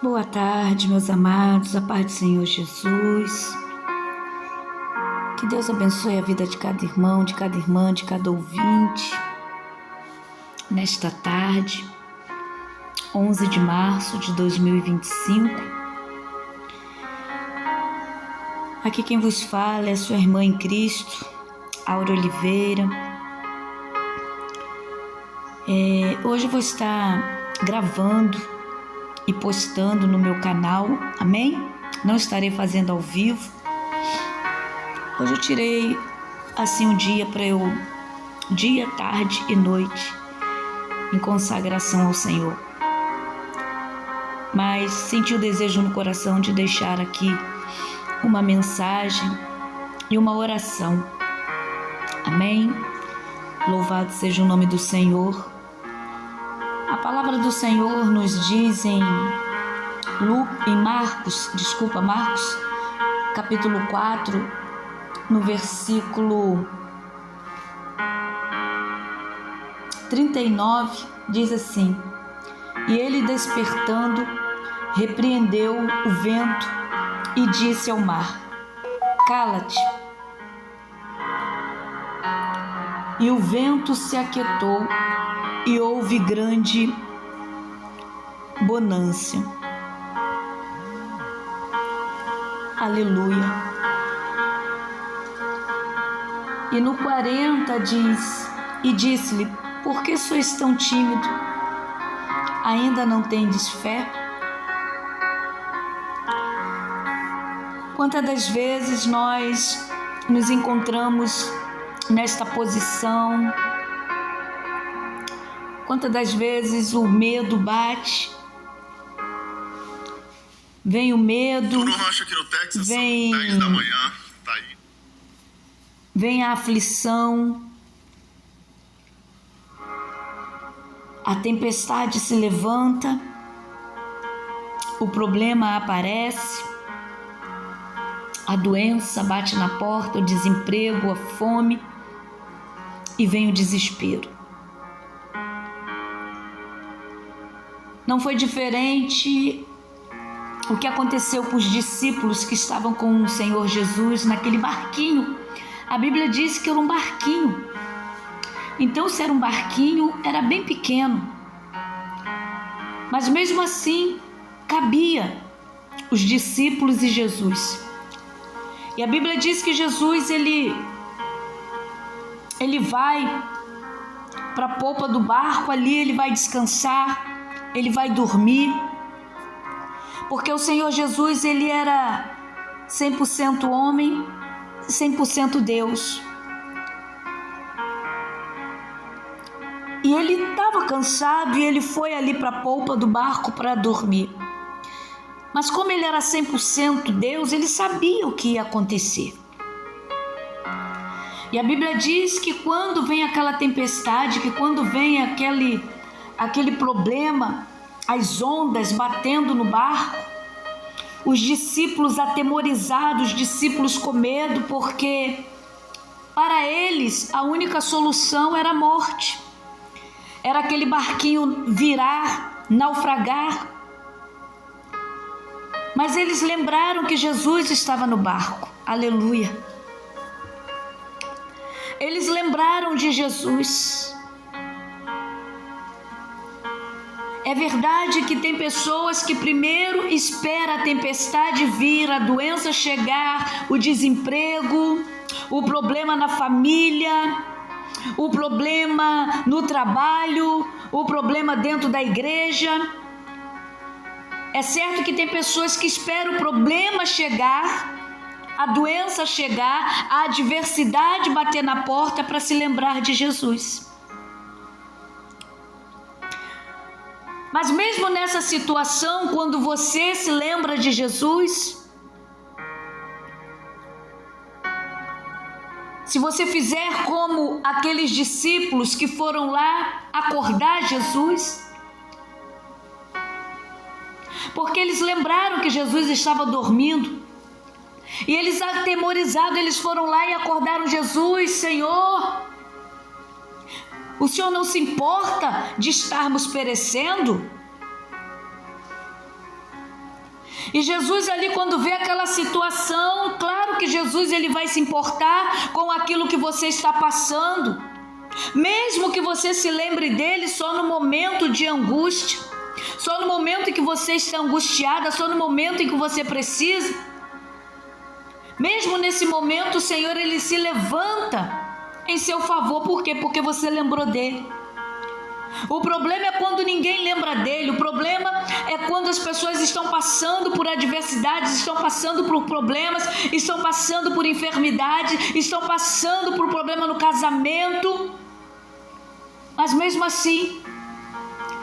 Boa tarde, meus amados, a paz do Senhor Jesus. Que Deus abençoe a vida de cada irmão, de cada irmã, de cada ouvinte. Nesta tarde, 11 de março de 2025. Aqui quem vos fala é sua irmã em Cristo, Aura Oliveira. Hoje eu vou estar gravando e postando no meu canal, amém? Não estarei fazendo ao vivo. Hoje eu tirei assim um dia para dia, tarde e noite, em consagração ao Senhor. Mas senti o desejo no coração de deixar aqui uma mensagem e uma oração, amém? Louvado seja o nome do Senhor. A palavra do Senhor nos diz em Marcos, capítulo 4, no versículo 39, diz assim: E ele, despertando, repreendeu o vento e disse ao mar: Cala-te. E o vento se aquietou e houve grande bonança. Aleluia. E no 40 diz: E disse-lhe: Por que sois tão tímido? Ainda não tendes fé? Quantas das vezes nós nos encontramos nesta posição? Quantas das vezes o medo bate? Vem o medo, vem, 10 da manhã, tá aí. Vem a aflição, a tempestade se levanta, o problema aparece, a doença bate na porta, o desemprego, a fome, e vem o desespero. Não foi diferente o que aconteceu com os discípulos que estavam com o Senhor Jesus naquele barquinho. A Bíblia diz que era um barquinho. Então, se era um barquinho, era bem pequeno. Mas mesmo assim, cabia os discípulos e Jesus. E a Bíblia diz que Jesus, ele vai para a polpa do barco, ali ele vai descansar, ele vai dormir, porque o Senhor Jesus, ele era 100% homem, 100% Deus. E ele estava cansado e ele foi ali para a polpa do barco para dormir. Mas como ele era 100% Deus, ele sabia o que ia acontecer. E a Bíblia diz que quando vem aquela tempestade, que quando vem aquele problema, as ondas batendo no barco, os discípulos atemorizados, os discípulos com medo, porque para eles a única solução era a morte. Era aquele barquinho virar, naufragar. Mas eles lembraram que Jesus estava no barco. Aleluia. Eles lembraram de Jesus. É verdade que tem pessoas que primeiro esperam a tempestade vir, a doença chegar, o desemprego, o problema na família, o problema no trabalho, o problema dentro da igreja. É certo que tem pessoas que esperam o problema chegar, a doença chegar, a adversidade bater na porta para se lembrar de Jesus. Mas mesmo nessa situação, quando você se lembra de Jesus, se você fizer como aqueles discípulos que foram lá acordar Jesus, porque eles lembraram que Jesus estava dormindo, e eles atemorizados, eles foram lá e acordaram Jesus: Senhor, o Senhor não se importa de estarmos perecendo? E Jesus ali, quando vê aquela situação, claro que Jesus ele vai se importar com aquilo que você está passando, mesmo que você se lembre dele só no momento de angústia, só no momento em que você está angustiada, só no momento em que você precisa. Mesmo nesse momento, o Senhor ele se levanta em seu favor. Por quê? Porque você lembrou dele. O problema é quando ninguém lembra dele. O problema é quando as pessoas estão passando por adversidades, estão passando por problemas, estão passando por enfermidade, estão passando por problema no casamento, mas mesmo assim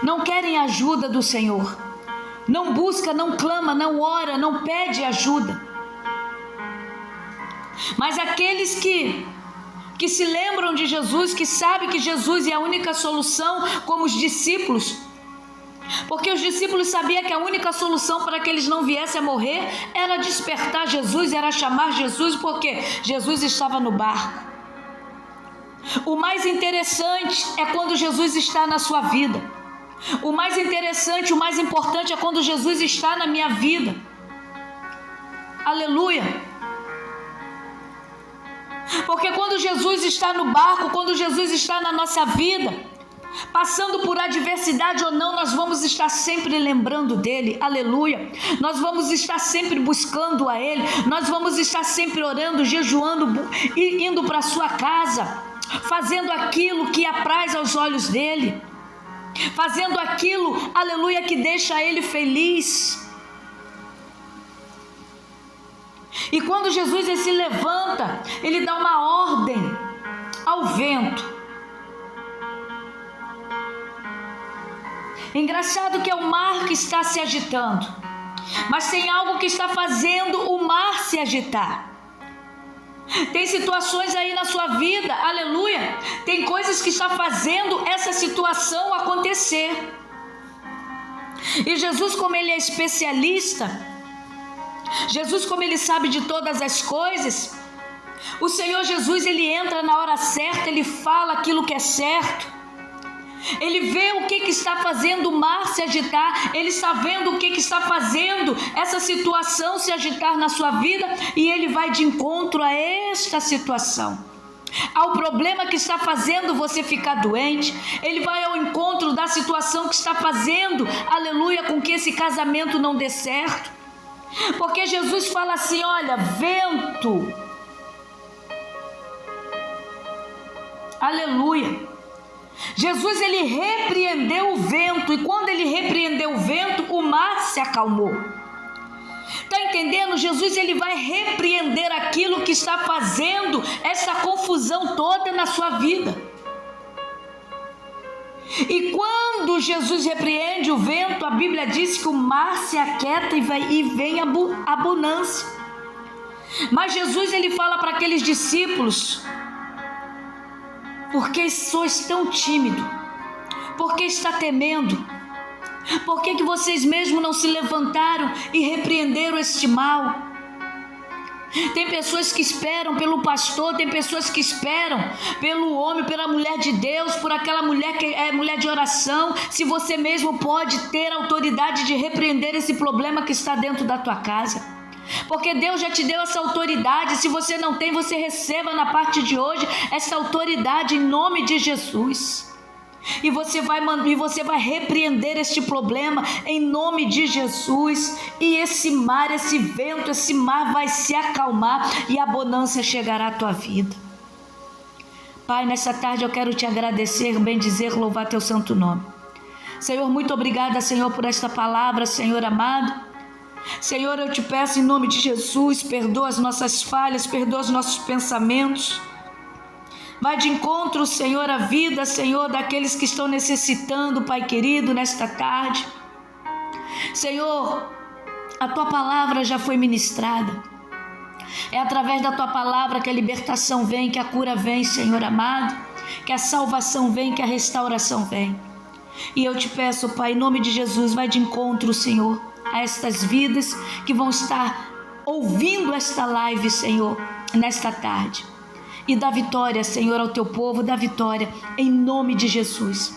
não querem a ajuda do Senhor, não busca, não clama, não ora, não pede ajuda. Mas aqueles que se lembram de Jesus, que sabem que Jesus é a única solução, como os discípulos, porque os discípulos sabiam que a única solução para que eles não viessem a morrer era despertar Jesus, era chamar Jesus, porque Jesus estava no barco. O mais interessante é quando Jesus está na sua vida. O mais interessante, o mais importante é quando Jesus está na minha vida. Aleluia! Porque quando Jesus está no barco, quando Jesus está na nossa vida, passando por adversidade ou não, nós vamos estar sempre lembrando dele, aleluia. Nós vamos estar sempre buscando a ele, nós vamos estar sempre orando, jejuando, indo para a sua casa, fazendo aquilo que apraz aos olhos dele, fazendo aquilo, aleluia, que deixa ele feliz. E quando Jesus ele se levanta, ele dá uma ordem ao vento. Engraçado que é o mar que está se agitando, mas tem algo que está fazendo o mar se agitar. Tem situações aí na sua vida, aleluia, tem coisas que está fazendo essa situação acontecer. E Jesus, como ele é especialista, Jesus, como ele sabe de todas as coisas, o Senhor Jesus, ele entra na hora certa, ele fala aquilo que é certo, ele vê o que está fazendo o mar se agitar, ele está vendo o que está fazendo essa situação se agitar na sua vida, e ele vai de encontro a esta situação, ao problema que está fazendo você ficar doente. Ele vai ao encontro da situação que está fazendo, aleluia, com que esse casamento não dê certo. Porque Jesus fala assim: olha, vento, aleluia. Jesus ele repreendeu o vento, e quando ele repreendeu o vento, o mar se acalmou. Está entendendo? Jesus ele vai repreender aquilo que está fazendo essa confusão toda na sua vida. E quando Jesus repreende o vento, a Bíblia diz que o mar se aquieta e vem abundância. Mas Jesus ele fala para aqueles discípulos: por que sois tão tímidos? Por que está temendo? Por que vocês mesmos não se levantaram e repreenderam este mal? Tem pessoas que esperam pelo pastor, tem pessoas que esperam pelo homem, pela mulher de Deus, por aquela mulher que é mulher de oração. Se você mesmo pode ter autoridade de repreender esse problema que está dentro da tua casa, porque Deus já te deu essa autoridade. Se você não tem, você receba na parte de hoje essa autoridade em nome de Jesus. E você vai repreender este problema em nome de Jesus. E esse mar, esse vento, esse mar vai se acalmar e a bonança chegará à tua vida. Pai, nessa tarde eu quero te agradecer, bendizer, louvar teu santo nome. Senhor, muito obrigada, Senhor, por esta palavra, Senhor amado. Senhor, eu te peço em nome de Jesus, perdoa as nossas falhas, perdoa os nossos pensamentos. Vai de encontro, Senhor, à vida, Senhor, daqueles que estão necessitando, Pai querido, nesta tarde. Senhor, a Tua palavra já foi ministrada. É através da Tua palavra que a libertação vem, que a cura vem, Senhor amado, que a salvação vem, que a restauração vem. E eu te peço, Pai, em nome de Jesus, vai de encontro, Senhor, a estas vidas que vão estar ouvindo esta live, Senhor, nesta tarde. E dá vitória, Senhor, ao teu povo, dá vitória em nome de Jesus.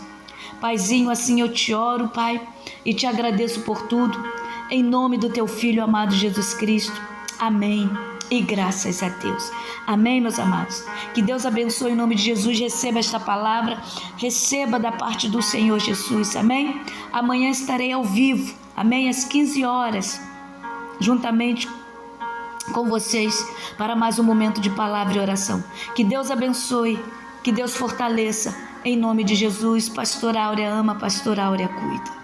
Paizinho, assim eu te oro, Pai, e te agradeço por tudo. em nome do teu Filho amado Jesus Cristo. Amém. E graças a Deus. Amém, meus amados. Que Deus abençoe em nome de Jesus. Receba esta palavra. Receba da parte do Senhor Jesus. Amém? Amanhã estarei ao vivo. Amém? Às 15 horas. Juntamente com vocês. Para mais um momento de palavra e oração. Que Deus abençoe. Que Deus fortaleça. Em nome de Jesus. Pastor Áurea ama. Pastor Áurea cuida.